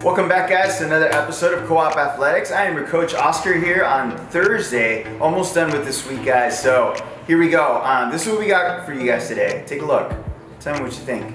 Welcome back, guys, to another episode of Co-op Athletics. I am your coach, Oscar, here on Thursday. Almost done with this week, guys. So here we go. This is what we got for you guys today. Take a look. Tell me what you think.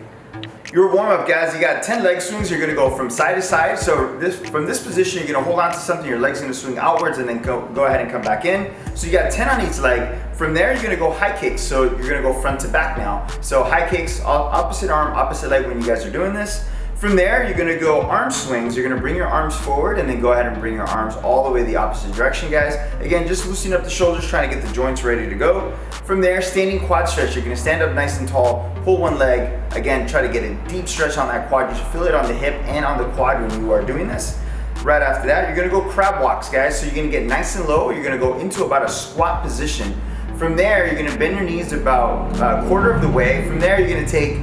Your warm-up, guys, you got 10 leg swings. You're going to go from side to side. So from this position, you're going to hold on to something. Your leg's going to swing outwards and then go ahead and come back in. So you got 10 on each leg. From there, you're going to go high kicks. So you're going to go front to back now. So high kicks, opposite arm, opposite leg when you guys are doing this. From there, you're gonna go arm swings. You're gonna bring your arms forward and then go ahead and bring your arms all the way the opposite direction, guys. Again, just loosening up the shoulders, trying to get the joints ready to go. From there, standing quad stretch. You're gonna stand up nice and tall, pull one leg. Again, try to get a deep stretch on that quad. You should feel it on the hip and on the quad when you are doing this. Right after that, you're gonna go crab walks, guys. So you're gonna get nice and low. You're gonna go into about a squat position. From there, you're gonna bend your knees about a quarter of the way. From there, you're gonna take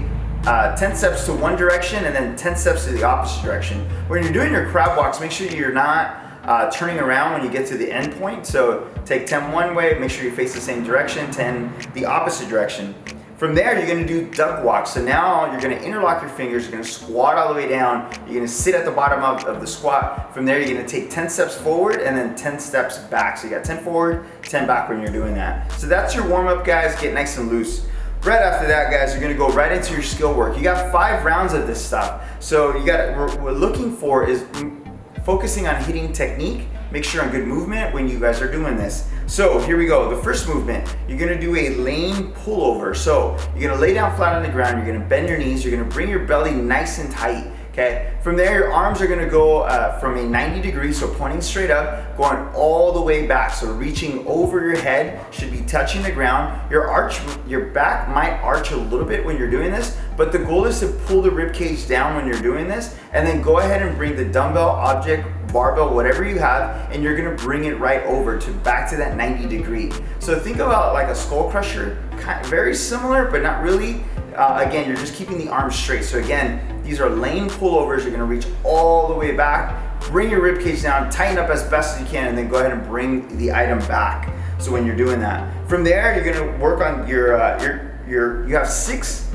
10 steps to one direction and then 10 steps to the opposite direction. When you're doing your crab walks, make sure you're not turning around when you get to the end point. So take 10 one way, make sure you face the same direction, 10 the opposite direction. From there, you're gonna do duck walks. So now you're gonna interlock your fingers, you're gonna squat all the way down, you're gonna sit at the bottom of the squat. From there, you're gonna take 10 steps forward and then 10 steps back. So you got 10 forward, 10 back when you're doing that. So that's your warm up, guys. Get nice and loose. Right after that, guys, you're gonna go right into your skill work. You got 5 rounds of this stuff. So what we're looking for is focusing on hitting technique, make sure on good movement when you guys are doing this. So here we go. The first movement, you're gonna do a lane pullover. So you're gonna lay down flat on the ground, you're gonna bend your knees, you're gonna bring your belly nice and tight. Okay, from there your arms are gonna go from a 90 degrees, so pointing straight up, going all the way back. So reaching over your head, should be touching the ground. Your back might arch a little bit when you're doing this, but the goal is to pull the rib cage down when you're doing this, and then go ahead and bring the dumbbell, object, barbell, whatever you have, and you're gonna bring it right over to back to that 90 degree. So think about like a skull crusher, very similar, but not really. Again, you're just keeping the arms straight. So again, these are lane pullovers. You're gonna reach all the way back, bring your rib cage down, tighten up as best as you can, and then go ahead and bring the item back. So when you're doing that, from there, you're gonna work on you have 6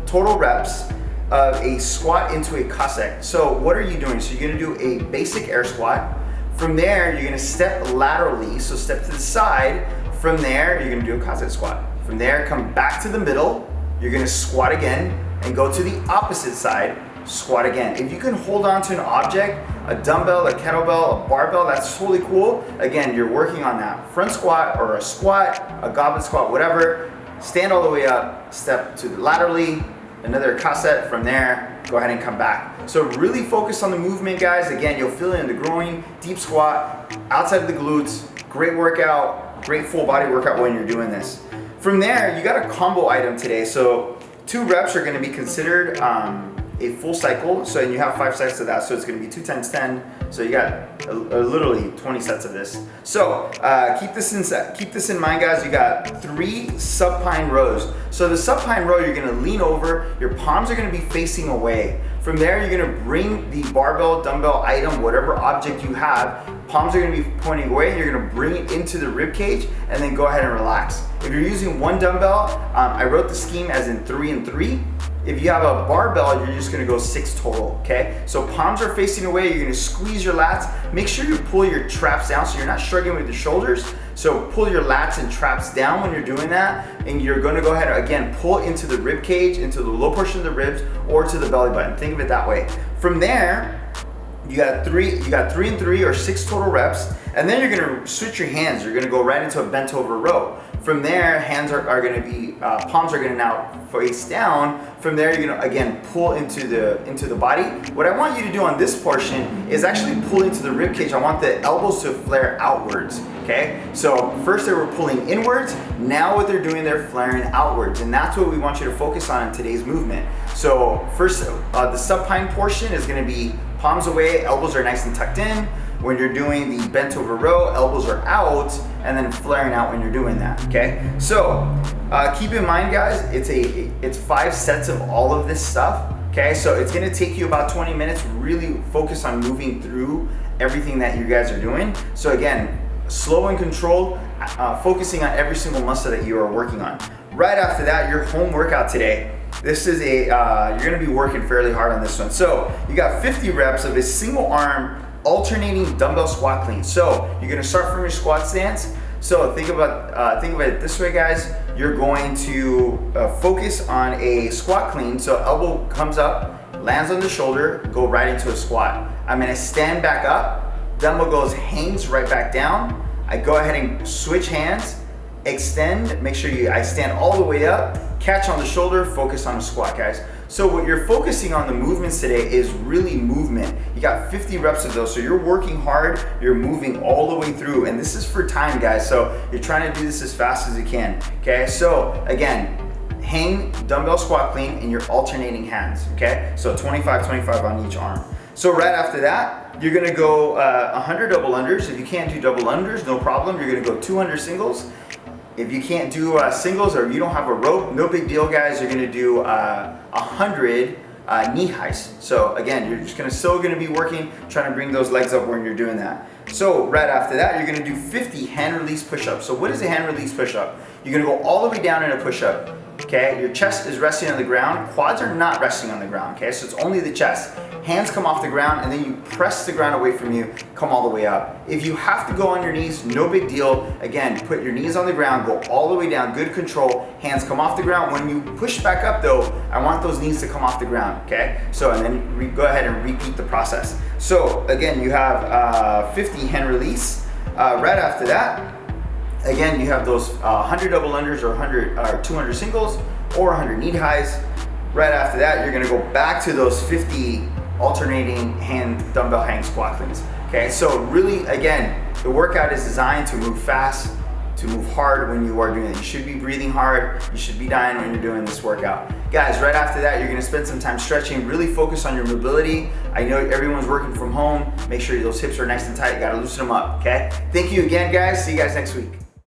total reps of a squat into a Cossack. So what are you doing? So you're gonna do a basic air squat. From there, you're gonna step laterally, so step to the side. From there, you're gonna do a Cossack squat. From there, come back to the middle. You're gonna squat again and go to the opposite side, squat again. If you can hold on to an object, a dumbbell, a kettlebell, a barbell, that's totally cool. Again, you're working on that front squat or a squat, a goblet squat, whatever. Stand all the way up, step to the laterally, another Cossack. From there, go ahead and come back. So really focus on the movement, guys. Again, you'll feel it in the groin, deep squat, outside of the glutes. Great workout, great full body workout when you're doing this. From there, you got a combo item today. So 2 reps are gonna be considered a full cycle. So and you have 5 sets of that. So it's gonna be 2 times 10. So you got literally 20 sets of this. So keep this in mind, guys. You got 3 supine rows. So the supine row, you're gonna lean over, your palms are gonna be facing away. From there, you're gonna bring the barbell, dumbbell item, whatever object you have, palms are gonna be pointing away, you're gonna bring it into the rib cage and then go ahead and relax. If you're using 1 dumbbell, I wrote the scheme as in 3 and 3. If you have a barbell, you're just gonna go 6 total, okay? So palms are facing away, you're gonna squeeze your lats. Make sure you pull your traps down so you're not struggling with your shoulders. So pull your lats and traps down when you're doing that, and you're gonna go ahead and again, pull into the rib cage, into the low portion of the ribs, or to the belly button. Think of it that way. From there, you got 3 and 3 or 6 total reps, and then you're gonna switch your hands. You're gonna go right into a bent over row. From there, hands are gonna be, palms are gonna now face down. From there, you're gonna again pull into the body. What I want you to do on this portion is actually pull into the rib cage. I want the elbows to flare outwards, okay? So first they were pulling inwards, now what they're doing, they're flaring outwards, and that's what we want you to focus on in today's movement. So first, the supine portion is gonna be palms away, elbows are nice and tucked in. When you're doing the bent over row, elbows are out, and then flaring out when you're doing that, okay? So keep in mind, guys, it's 5 sets of all of this stuff, okay? So it's gonna take you about 20 minutes, really focus on moving through everything that you guys are doing. So again, slow and controlled, focusing on every single muscle that you are working on. Right after that, your home workout today, This is a, you're gonna be working fairly hard on this one. So you got 50 reps of a single arm alternating dumbbell squat clean. So you're gonna start from your squat stance. So think about it this way, guys. You're going to focus on a squat clean. So elbow comes up, lands on the shoulder, go right into a squat. I'm gonna stand back up, dumbbell goes, hangs right back down. I go ahead and switch hands, extend, make sure I stand all the way up, catch on the shoulder, focus on the squat, guys. So what you're focusing on the movements today is really movement. You got 50 reps of those, so you're working hard, you're moving all the way through, and this is for time, guys, so you're trying to do this as fast as you can, okay? So again, hang dumbbell squat clean and you're alternating hands, okay? So 25, 25 on each arm. So right after that, you're gonna go 100 double unders. If you can't do double unders, no problem. You're gonna go 200 singles. If you can't do singles or you don't have a rope, no big deal, guys. You're gonna do 100 knee highs. So again, you're just still gonna be working, trying to bring those legs up when you're doing that. So right after that, you're gonna do 50 hand release push-ups. So what is a hand release push-up? You're gonna go all the way down in a push-up. Okay, your chest is resting on the ground, quads are not resting on the ground, okay, so it's only the chest. Hands come off the ground and then you press the ground away from you, come all the way up. If you have to go on your knees, no big deal. Again, put your knees on the ground, go all the way down, good control, hands come off the ground. When you push back up though, I want those knees to come off the ground, okay? So, and then go ahead and repeat the process. So again, you have 50 hand release. Right after that, again, you have those 100 double unders or 200 singles or 100 knee highs. Right after that, you're gonna go back to those 50 alternating hand dumbbell hang squat cleans. Okay, so really, again, the workout is designed to move fast, to move hard when you are doing it. You should be breathing hard, you should be dying when you're doing this workout. Guys, right after that, you're gonna spend some time stretching, really focus on your mobility. I know everyone's working from home. Make sure those hips are nice and tight, you gotta loosen them up, okay? Thank you again, guys. See you guys next week.